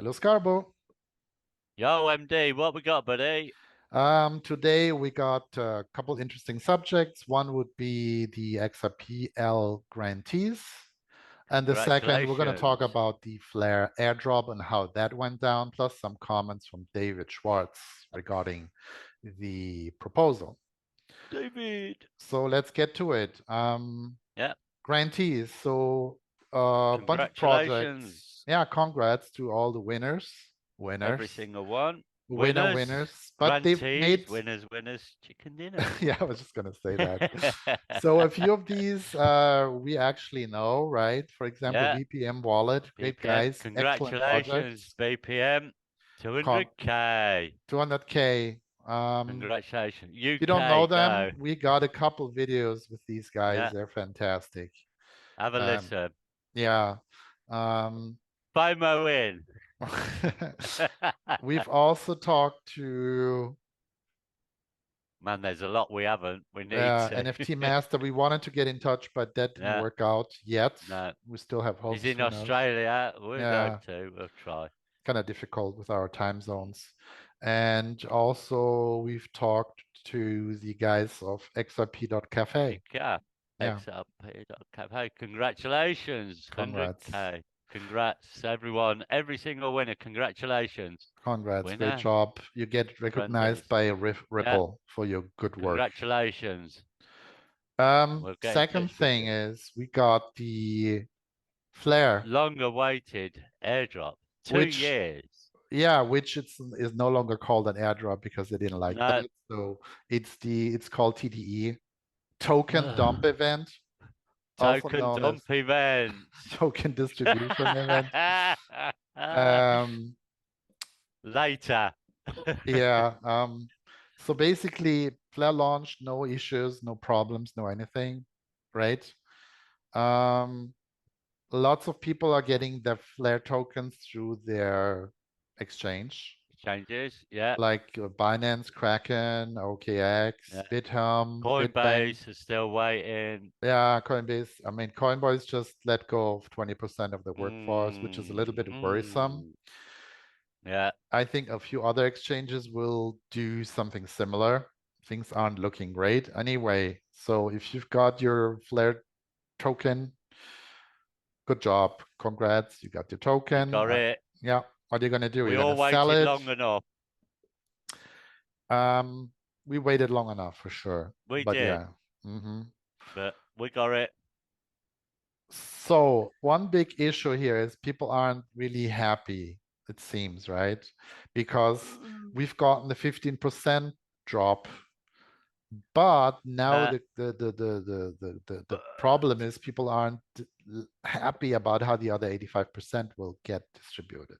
Hello, Scarbo. Yo, MD, what we got, buddy? Today we got a couple interesting subjects. One would be the XRPL Grantees. And the second, we're going to talk Congratulations. about the FLR airdrop and how that went down, plus some comments from David Schwartz regarding the proposal. David. So let's get to it. Yeah, Grantees. So a bunch of projects. congratulations. Yeah, congrats to all the winners. Every single one. Winners. Winners, But they've made, grantees, winners, chicken dinner. yeah, I was just going to say that. So a few of these we actually know, right? For example, Yeah, VPM Wallet, great BPM. guys, excellent Congratulations, projects. BPM. Con 200K. 200K. Congratulations. If you don't know UK, them, go. we got a couple videos with these guys. Yeah, They're fantastic. have a listen. Yeah. Um, FOMO in. we've also talked to Man, there's a lot we haven't. We need to. NFT Master. We wanted to get in touch, but that didn't Yeah, work out yet. no. We still have He's hopes. in Who knows? Australia. We'll go Yeah, too. We'll try. kind of difficult with our time zones. And also, we've talked to the guys of XRP.cafe. Yeah. Yeah, XRP.cafe. Congratulations. congrats. 100K. Congrats, everyone. Every single winner. Congratulations. Congrats. Great Winner. job. You get recognized Grantees. by Yeah. Ripple for your good work. Congratulations. We'll get in Second touch with thing you. is we got the Flare, Long awaited airdrop. 2 which years. yeah, which is no longer called an airdrop because they didn't like No. that. So it's called TDE, token dump event, also Token known as dump event. token distribution event. Later. Yeah. So basically, Flare launched, no issues, no problems, no anything, right? Lots of people are getting their Flare tokens through their exchange, Changes, yeah. like Binance, Kraken, OKX, Yeah. Bithumb, Bitbank. Coinbase is still waiting. Yeah, Coinbase. I mean, Coinbase just let go of 20% of the workforce, which is a little bit worrisome. Yeah. I think a few other exchanges will do something similar. Things aren't looking great anyway. So if you've got your Flare token, good job. Congrats, you got your token. You got it. Yeah. What are you gonna do? We You're all gonna sell waited it? long enough. We waited long enough for sure. We But did. yeah. But we got it. So one big issue here is people aren't really happy, it seems, right? Because we've gotten the 15% drop, but now the problem is people aren't happy about how the other 85% will get distributed.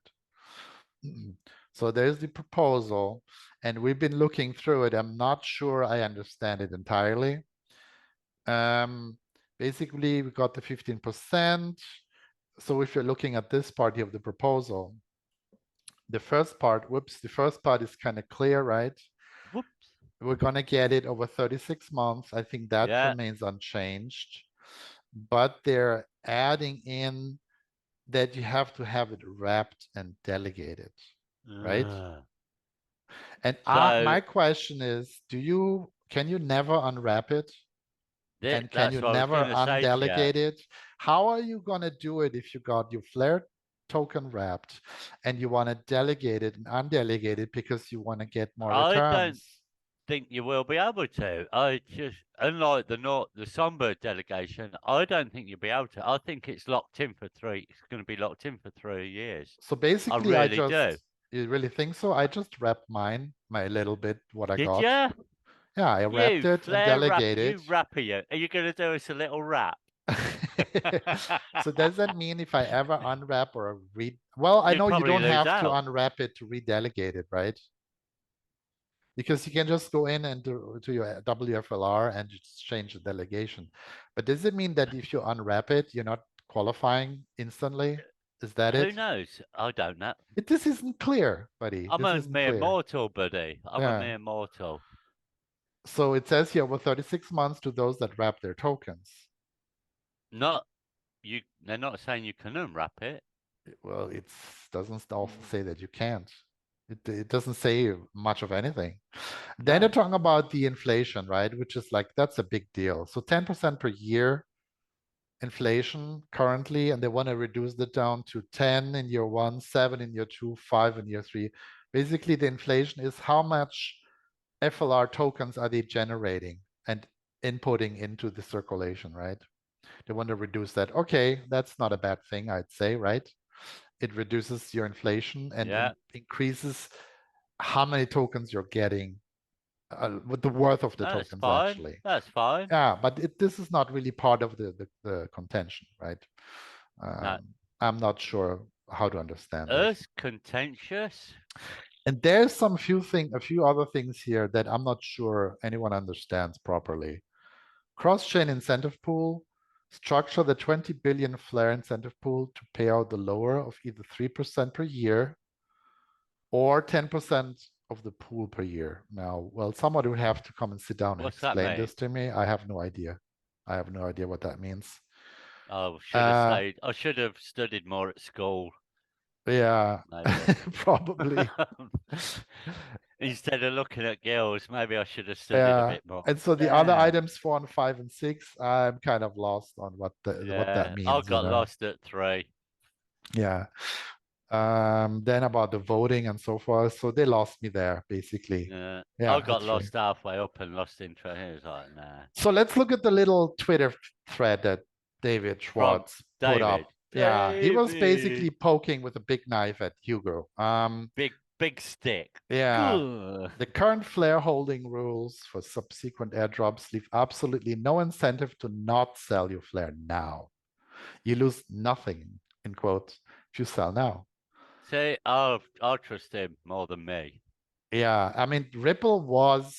So there's the proposal, and we've been looking through it. I'm not sure I understand it entirely. Basically, we got the 15%. So if you're looking at this part of the proposal, the first part is kind of clear, right? Whoops. We're going to get it over 36 months. I think that Yeah. remains unchanged. But they're adding in that you have to have it wrapped and delegated, right? And my question is, can you never unwrap it? And can you never undelegate it? How are you going to do it if you got your Flare token wrapped and you want to delegate it and undelegate it because you want to get more returns? I don't think you will be able to. I just, unlike the Somber delegation, I don't think you'll be able to. I think it's locked in for It's going to be locked in for 3 years. So basically, I really do. You really think so? I just wrapped my little bit, what I got. Did you? Yeah, I wrapped it and delegated. You rapper. Are you going to do us a little rap? So does that mean if I ever unwrap or read? Well, I know you don't have to unwrap it to redelegate it, right? Because you can just go in and to your WFLR and just change the delegation. But does it mean that if you unwrap it, you're not qualifying instantly? Is that it? Who knows? I don't know. This isn't clear, buddy. I'm a mere mortal, buddy. I'm a mere mortal. So it says here over 36 months to those that wrap their tokens. They're not saying you can unwrap it. Well, it doesn't also say that you can't. It doesn't say much of anything. Then they're No. talking about the inflation, right? Which is like, that's a big deal. So 10% per year inflation currently, and they want to reduce it down to 10 in year one, 7 in year two, 5 in year three. Basically, the inflation is how much FLR tokens are they generating and inputting into the circulation, right? They want to reduce that. Okay, that's not a bad thing, I'd say, right? It reduces your inflation and increases how many tokens you're getting, with the worth of the That's tokens, fine. actually. That's fine. Yeah, but this is not really part of the contention, right? No. I'm not sure how to understand this. Us contentious. And there's a few other things here that I'm not sure anyone understands properly. Cross-chain incentive pool, structure the 20 billion FLR incentive pool to pay out the lower of either 3% per year or 10% of the pool per year. Now, well, somebody would have to come and sit down and What's that explain mean? this to me. I have no idea. I have no idea what that means. Oh, I should have studied more at school. Yeah, Maybe. probably. Instead of looking at girls, maybe I should have studied a Yeah. bit more. And so the other items 4 and 5 and 6, I'm kind of lost on what that I means, got lost at 3. Yeah. Then about the voting and so forth. So they lost me there, basically. Yeah. Yeah, I got that's right. lost halfway up and lost interest. He was like, nah. So let's look at the little Twitter thread that David Schwartz put up. Yeah, he was basically poking with a big knife at Hugo. Big stick. Yeah. Ugh. The current FLR holding rules for subsequent airdrops leave absolutely no incentive to not sell your FLR now. You lose nothing, in quotes, if you sell now. See, I'll trust him more than me. Yeah, I mean, Ripple was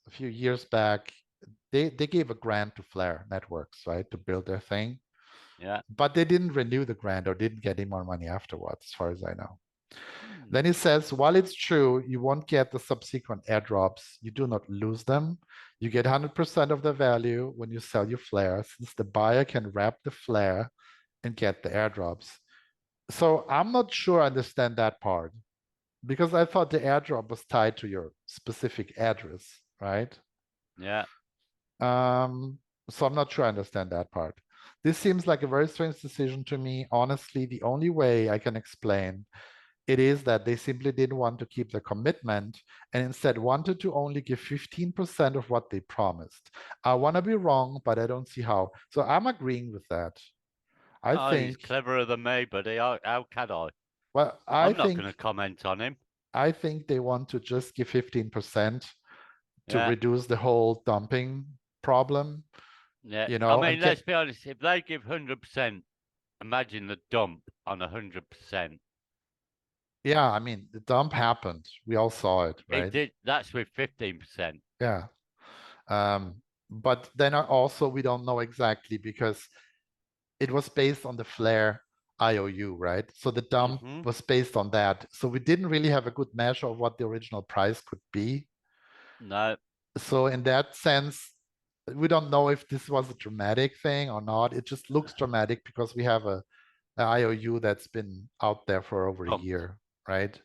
a few years back, they gave a grant to FLR Networks, right, to build their thing. Yeah. But they didn't renew the grant or didn't get any more money afterwards, as far as I know. Then he says, while it's true, you won't get the subsequent airdrops, you do not lose them. You get 100% of the value when you sell your FLR, since the buyer can wrap the FLR and get the airdrops. So I'm not sure I understand that part, because I thought the airdrop was tied to your specific address, right? Yeah. So I'm not sure I understand that part. This seems like a very strange decision to me. Honestly, the only way I can explain it is that they simply didn't want to keep the commitment and instead wanted to only give 15% of what they promised. I want to be wrong, but I don't see how. So I'm agreeing with that. I think he's cleverer than me, buddy. How can I? well, I'm not going to comment on him. I think they want to just give 15% to Yeah. reduce the whole dumping problem. Yeah. You I know, mean, let's be honest. If they give 100%, imagine the dump on 100%. Yeah, I mean, the dump happened. We all saw it, right? It did. That's with 15%. Yeah. But then also we don't know exactly, because it was based on the FLR IOU, right? So the dump was based on that. So we didn't really have a good measure of what the original price could be. No. So in that sense, we don't know if this was a dramatic thing or not. It just looks dramatic because we have an IOU that's been out there for over a year, right?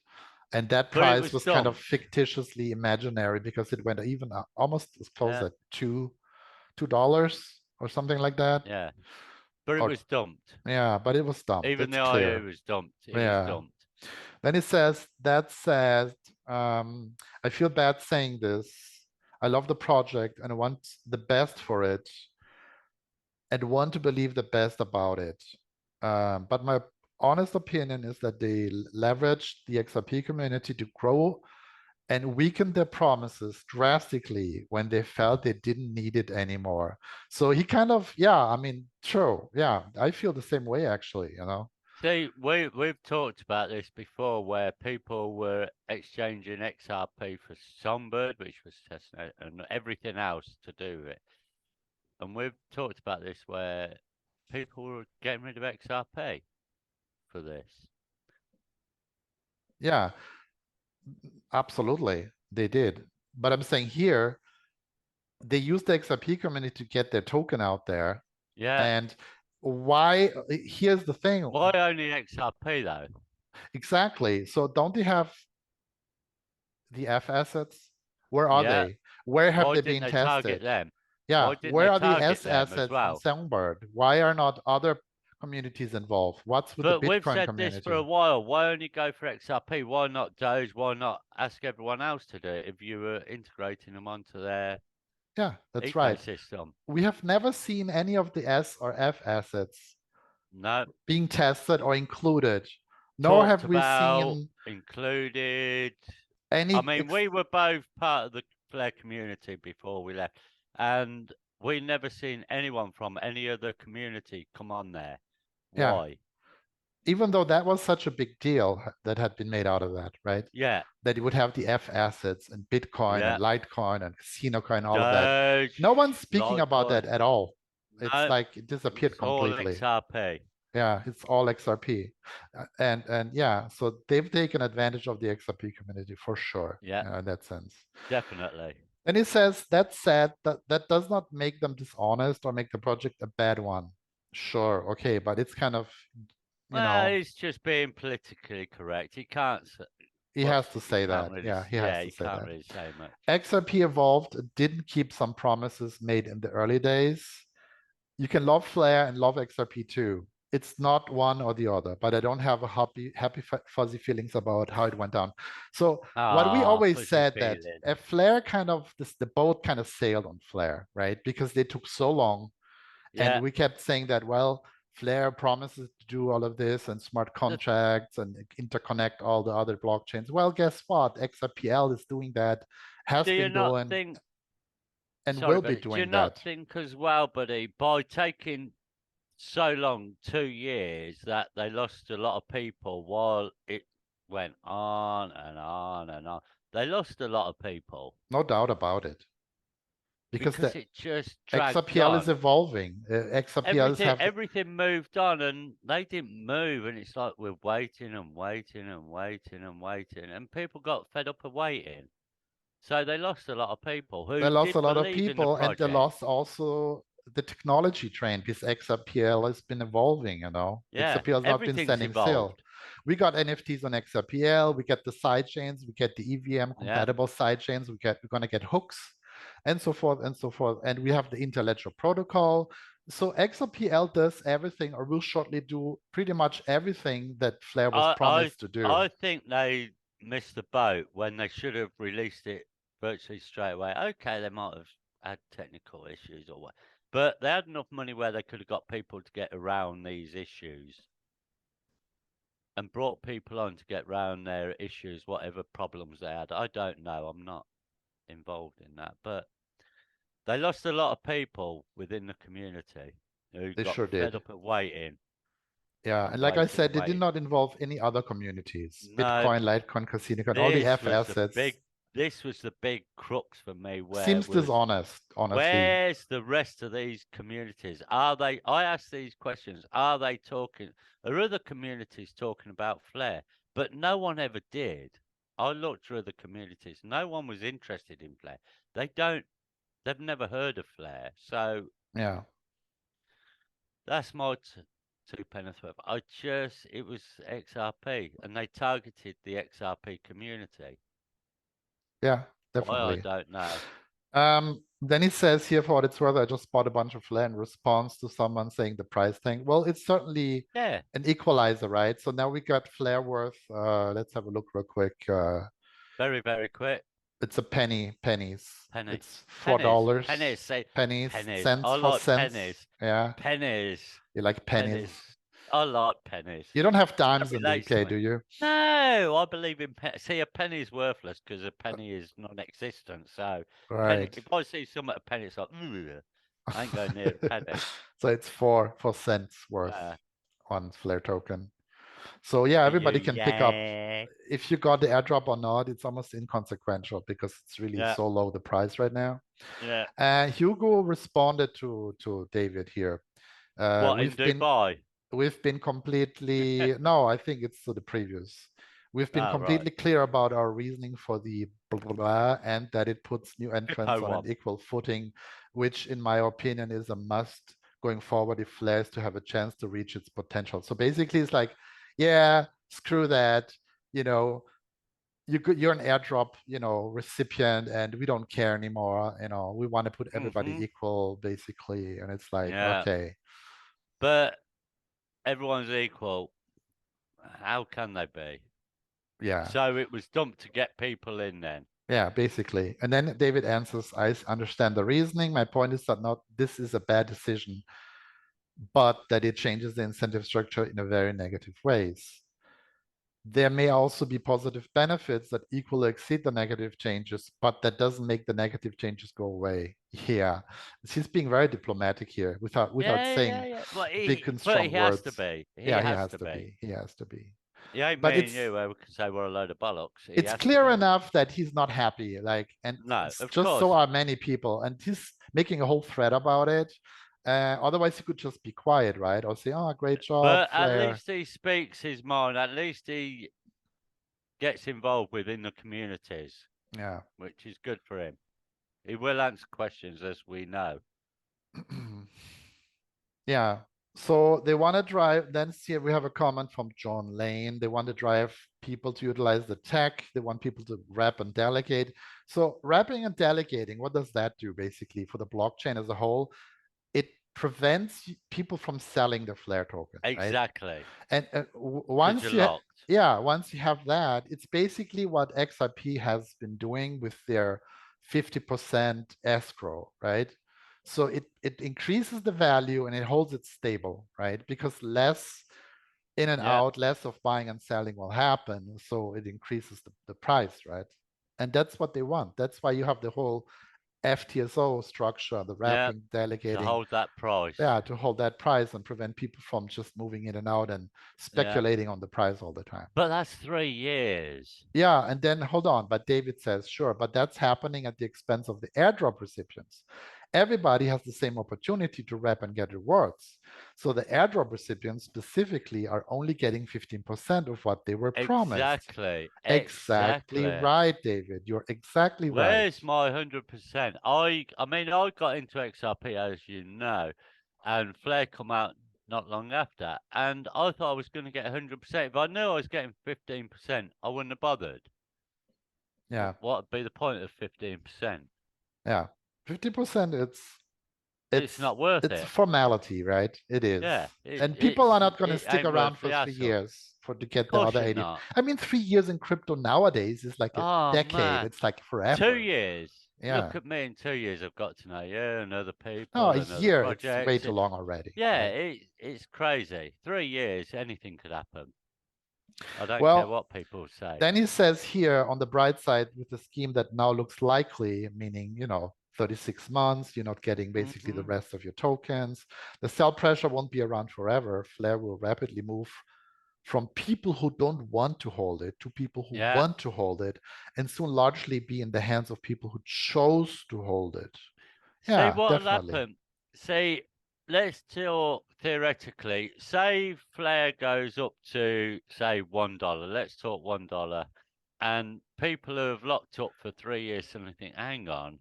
And that price was kind of fictitiously imaginary because it went even almost as close at $2 or something like that. Yeah, but it was dumped. Yeah, but it was dumped. Even the IO was dumped. It was dumped. Then it says, that said, I feel bad saying this. I love the project and I want the best for it and want to believe the best about it. But my honest opinion is that they leveraged the XRP community to grow and weaken their promises drastically when they felt they didn't need it anymore. So he kind of, yeah, I mean, true. Yeah, I feel the same way, actually, you know. See, we've talked about this before, where people were exchanging XRP for Songbird, which was testnet, and everything else to do with it. And we've talked about this, where people were getting rid of XRP for this. Yeah, absolutely, they did. But I'm saying here, they used the XRP community to get their token out there. Yeah. And why? Here's the thing. Why only XRP though? Exactly. So don't they have the F assets? Where are Yeah. they? Where have Why they didn't been they target tested? them? Yeah, Why didn't where they are the target S them as assets on well? Songbird? Why are not other communities involved? What's with the But we've Bitcoin said this for a community? while. Why only go for XRP? Why not Doge? Why not ask everyone else to do it if you were integrating them onto their Yeah, that's right. ecosystem? We have never seen any of the S or F assets No. being tested or included, nor Talked have we about, seen included. I any. mean, we were both part of the FLR community before we left, and we never seen anyone from any other community come on there. Yeah, Why? even though that was such a big deal that had been made out of that, right? Yeah, That you would have the F assets and Bitcoin and yeah. Litecoin and Casino Coin, all of that. Doge, No one's speaking about that Litecoin. at all. It's No, like it disappeared it's all completely. XRP. Yeah, it's all XRP. And yeah, so they've taken advantage of the XRP community for sure, Yeah, in that sense. definitely. And he says that said, that does not make them dishonest or make the project a bad one. Sure, okay, but it's kind of, Well, it's just being politically correct. You can't. he Well, has to you say can't that. really. Yeah, he has Yeah, to you say can't that. really say much. XRP Evolved didn't keep some promises made in the early days. You can love Flare and love XRP too. It's not one or the other, but I don't have a happy fuzzy feelings about how it went down. So what we Ah, always fuzzy said that feeling. a Flare kind of the boat kind of sailed on Flare, right? Because they took so long, and Yeah. we kept saying that, well, Flare promises to do all of this and smart The, contracts and interconnect all the other blockchains. Well, guess what? XRPL is doing that, has do you been not doing, think? and Sorry, will be but do you doing not that. think as well, buddy, by taking so long, 2 years, that they lost a lot of people while it went on and on and on? They lost a lot of people No doubt about it. Because because the it just dragged XRPL is on. evolving. XRPL is have Everything moved on, and they didn't move, and it's like we're waiting and waiting and waiting and waiting, and people got fed up of waiting. So they lost a lot of people they who lost a did lot of believe in the people, and they project. lost also the technology train because XRPL has been evolving, you know. Yeah, XRPL has not been everything's standing still. evolved. We got NFTs on XRPL, we get the side chains, we get the EVM Yeah. compatible side chains, we're gonna get hooks and so forth and so forth. And we have the interledger protocol. So XRPL does everything or will shortly do pretty much everything that Flare was I I promised to do. I think they missed the boat when they should have released it virtually straight away. Okay, they might have had technical issues or what, but they had enough money where they could have got people to get around these issues and brought people on to get around their issues, whatever problems they had. I don't know. I'm not involved in that, but they lost a lot of people within the community who They got sure fed did. up at waiting Yeah, and and like I waiting and said, they did waiting. not involve any other communities. No, Bitcoin, Litecoin, Casino Coin, all the this F was the assets. big this was the big crux for me where it Seems was dishonest, honestly. where's the rest of these communities? Are they I ask these questions, are they talking are other communities talking about Flare? But no one ever did. I looked through other communities, no one was interested in Flare. They've never heard of Flare. So Yeah, that's my two pennies worth. It was XRP and they targeted the XRP community. yeah, Why, I definitely. don't know. Then he says here, for what it's worth, I just bought a bunch of land in response to someone saying the price thing. Well, it's certainly Yeah, an equalizer, right? So now we got flare worth. Let's have a look real quick. very, very quick. It's pennies. Penny. It's Pennies. $4, Pennies. Say pennies, pennies. cents I for like cents. pennies. Yeah, Pennies. you like pennies. Pennies. I like pennies. You don't have That dimes in the relates to UK, me. do you? No, I believe in pennies. See, a penny is worthless because a penny is non-existent. So, penny. Right. If I see someone at a penny, it's like, "Ugh, I ain't going near a penny." So it's 4 cents worth on Flare token. So yeah, Are you everybody can pick up. yeah? If you got the airdrop or not, it's almost inconsequential because it's really Yeah, so low the price right now. yeah. Hugo responded to David here. What in We've been Dubai? completely no, I think it's to the previous. We've been Oh, right. completely clear about our reasoning for the blah, blah, blah, and that it puts new entrants Hippo on an one. equal footing, which in my opinion is a must going forward if Flare is to have a chance to reach its potential. So basically it's like, yeah, screw that, you're an airdrop, recipient, and we don't care anymore. We want to put everybody equal, basically. And it's like, okay. But everyone's equal. How can they be? Yeah. So it was dumped to get people in then. Yeah, basically. And then David answers, I understand the reasoning. My point is that not this is a bad decision, but that it changes the incentive structure in a very negative ways. There may also be positive benefits that equally exceed the negative changes, but that doesn't make the negative changes go away. Yeah, he's being very diplomatic here without saying big and strong But he has words. to be. He Yeah, has to be. He has to be. He ain't But me and you where we can say we're a load of bollocks. He it's has clear to be. enough that he's not happy. And No, of just course. so are many people, and he's making a whole thread about it. Otherwise, he could just be quiet, right? Or say, "Oh, great job, But at Flair." least he speaks his mind. At least he gets involved within the communities. Yeah. Which is good for him. He will answer questions, as we know. Yeah. So they want to drive, then here we have a comment from John Lane. They want to drive people to utilize the tech. They want people to wrap and delegate. So wrapping and delegating, what does that do basically for the blockchain as a whole? It prevents people from selling the Flare token. Exactly. Right? And once you have that, it's basically what XRP has been doing with their 50% escrow, right? So it increases the value and it holds it stable, right? Because less in and out, less of buying and selling will happen. So it increases the price, right? And that's what they want. That's why you have the whole FTSO structure, the wrapping, delegating. To hold that price. Yeah, to hold that price and prevent people from just moving in and out and speculating on the price all the time. But that's 3 years. Yeah, and then hold on. But David says, sure, but that's happening at the expense of the airdrop recipients. Everybody has the same opportunity to wrap and get rewards. So the airdrop recipients specifically are only getting 15% of what they were promised. Exactly right, David. You're exactly right. Where's my 100%? I mean, I got into XRP, as you know, and Flare come out not long after, and I thought I was going to get 100%. If I knew I was getting 15%, I wouldn't have bothered. Yeah. What would be the point of 15%? Yeah, 50%. It's not worth it. It's formality, right? It is. Yeah. And people are not going to stick around for 3 years to get the other 80. I mean, 3 years in crypto nowadays is like a decade. Man. It's like forever. 2 years. Yeah. Look at me in 2 years. I've got to know you and other people. No, a year. Projects. It's way too long already. Yeah, right? It's crazy. 3 years, anything could happen. I don't care what people say. Then he says here on the bright side, with the scheme that now looks likely, meaning, 36 months, you're not getting basically the rest of your tokens. The sell pressure won't be around forever. Flare will rapidly move from people who don't want to hold it to people who want to hold it, and soon largely be in the hands of people who chose to hold it. Yeah, see what definitely. Happened. See, let's talk theoretically. Say Flare goes up to, say, $1. Let's talk $1. And people who have locked up for 3 years suddenly think, hang on,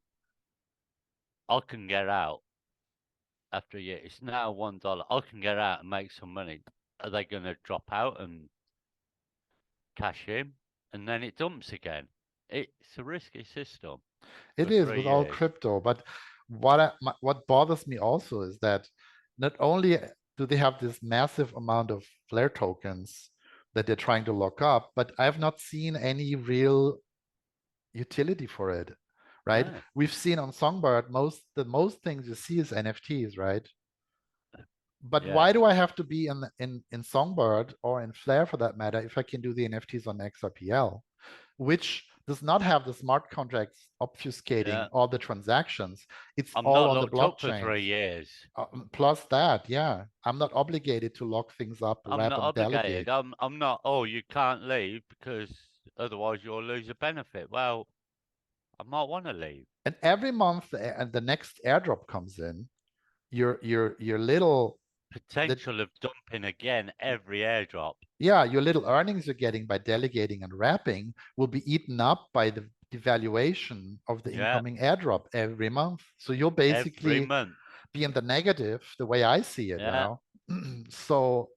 I can get out after a year. It's now $1. I can get out and make some money. Are they going to drop out and cash in? And then it dumps again. It's a risky system. It is with all crypto. But what bothers me also is that not only do they have this massive amount of Flare tokens that they're trying to lock up, but I've not seen any real utility for it, right? No. We've seen on Songbird, the most things you see is NFTs, right? But why do I have to be in Songbird or in Flare for that matter if I can do the NFTs on XRPL, which does not have the smart contracts obfuscating all the transactions. It's all on the blockchain. Up for 3 years. Plus that, yeah. I'm not obligated to lock things up, wrap and delegate. I'm not, you can't leave because otherwise you'll lose a benefit. Well, I might want to leave. And every month and the next airdrop comes in, your little potential of dumping again every airdrop. Yeah, your little earnings you're getting by delegating and wrapping will be eaten up by the devaluation of the incoming airdrop every month. So you'll basically be in the negative the way I see it, you Yeah. know. So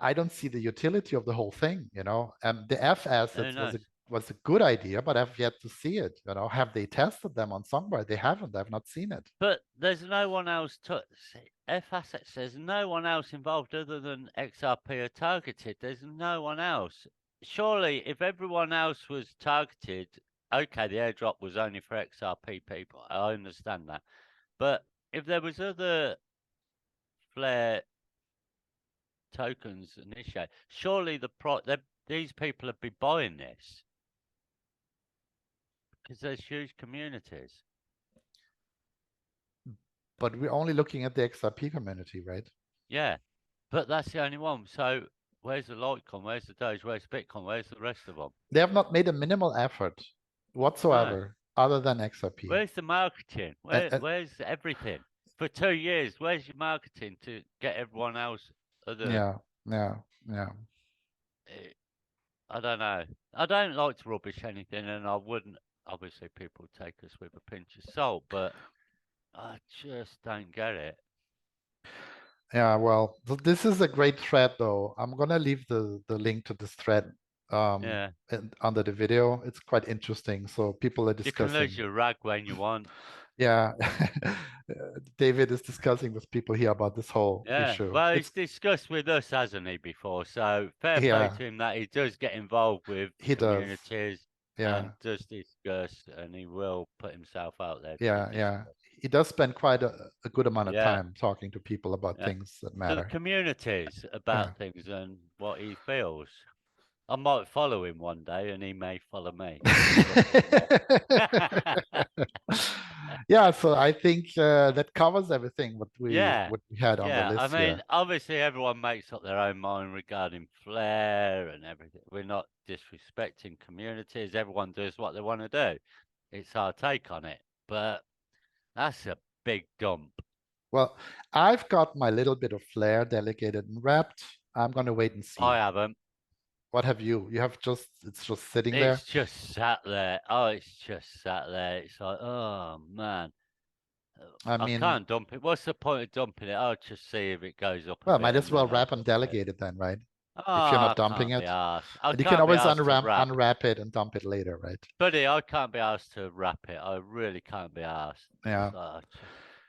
I don't see the utility of the whole thing, you know. And the F assets was a good idea, but I've yet to see it, you know. Have they tested them on somewhere? They haven't. I've not seen it. But there's no one else F assets, there's no one else involved other than XRP are targeted. There's no one else. Surely if everyone else was targeted, okay, the airdrop was only for XRP people. I understand that. But if there was other FLR tokens initiated, surely these people would be buying this. Because there's huge communities. But we're only looking at the XRP community, right? Yeah, but that's the only one. So where's the Litecoin? Where's the Doge? Where's Bitcoin? Where's the rest of them? They have not made a minimal effort whatsoever other than XRP. Where's the marketing? Where's everything? For 2 years, where's your marketing to get everyone else other? Yeah. I don't know. I don't like to rubbish anything, and I wouldn't. Obviously, people take us with a pinch of salt, but I just don't get it. Yeah, well, this is a great thread, though. I'm gonna leave the link to this thread under the video. It's quite interesting. So people are discussing. You can lose your rag when you want. Yeah, David is discussing with people here about this whole issue. Well, he's discussed with us, hasn't he, before? So fair play to him that he does get involved with communities and does discuss, and he will put himself out there. Yeah. He does spend quite a good amount of time talking to people about things that matter. To the communities about things and what he feels. I might follow him one day, and he may follow me. Yeah, so I think that covers everything what we had on the list. I mean, obviously everyone makes up their own mind regarding FLR and everything. We're not disrespecting communities. Everyone does what they want to do. It's our take on it, but that's a big dump. Well, I've got my little bit of FLR delegated and wrapped. I'm going to wait and see. I haven't. What have you? You have it's just sitting there? It's just sat there. Oh, it's just sat there. It's like, oh, man. I can't dump it. What's the point of dumping it? I'll just see if it goes up. Well, might as well wrap and delegate it then, right? Oh, if you're not dumping it. You can always unwrap it and dump it later, right? Buddy, I can't be asked to wrap it. I really can't be asked. Yeah.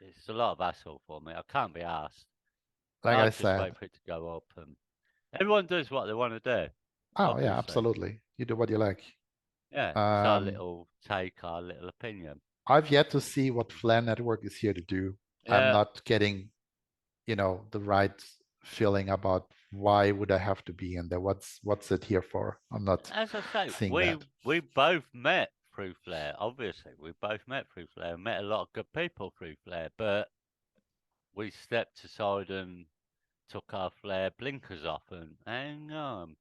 It's a lot of hassle for me. I can't be asked. Like I said. Just wait for it to go up. And everyone does what they want to do. Oh, obviously. Yeah, absolutely. You do what you like. Yeah, it's our little take, our little opinion. I've yet to see what FLR Network is here to do. Yeah. I'm not getting, the right feeling about why would I have to be in there? What's it here for? I'm not. As I say, we both met through FLR. Obviously, we both met through FLR. Met a lot of good people through FLR, but we stepped aside and took our FLR blinkers off and hang on.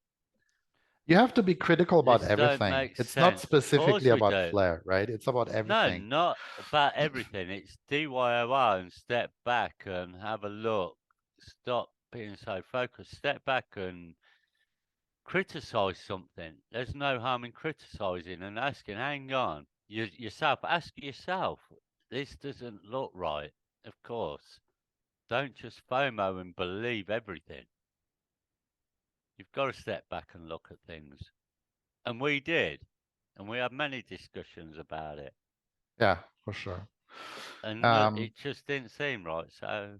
You have to be critical about everything. It's not specifically about FLR, right? It's about everything. No, not about everything. It's DYOR and step back and have a look. Stop being so focused. Step back and criticize something. There's no harm in criticizing and asking, hang on, ask yourself, this doesn't look right, of course. Don't just FOMO and believe everything. You've got to step back and look at things. And we did. And we had many discussions about it. Yeah, for sure. And it just didn't seem right. So,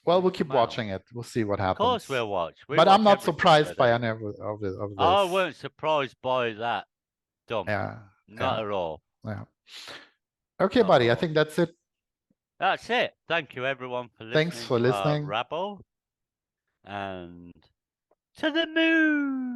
well, we'll keep watching it. We'll see what happens. Of course we'll watch. But I'm not surprised by any of this. I weren't surprised by that dump. Yeah. Not at all. Yeah. Okay, buddy. I think that's it. That's it. Thank you, everyone, for listening. Thanks for listening. Rabble. And to the moon.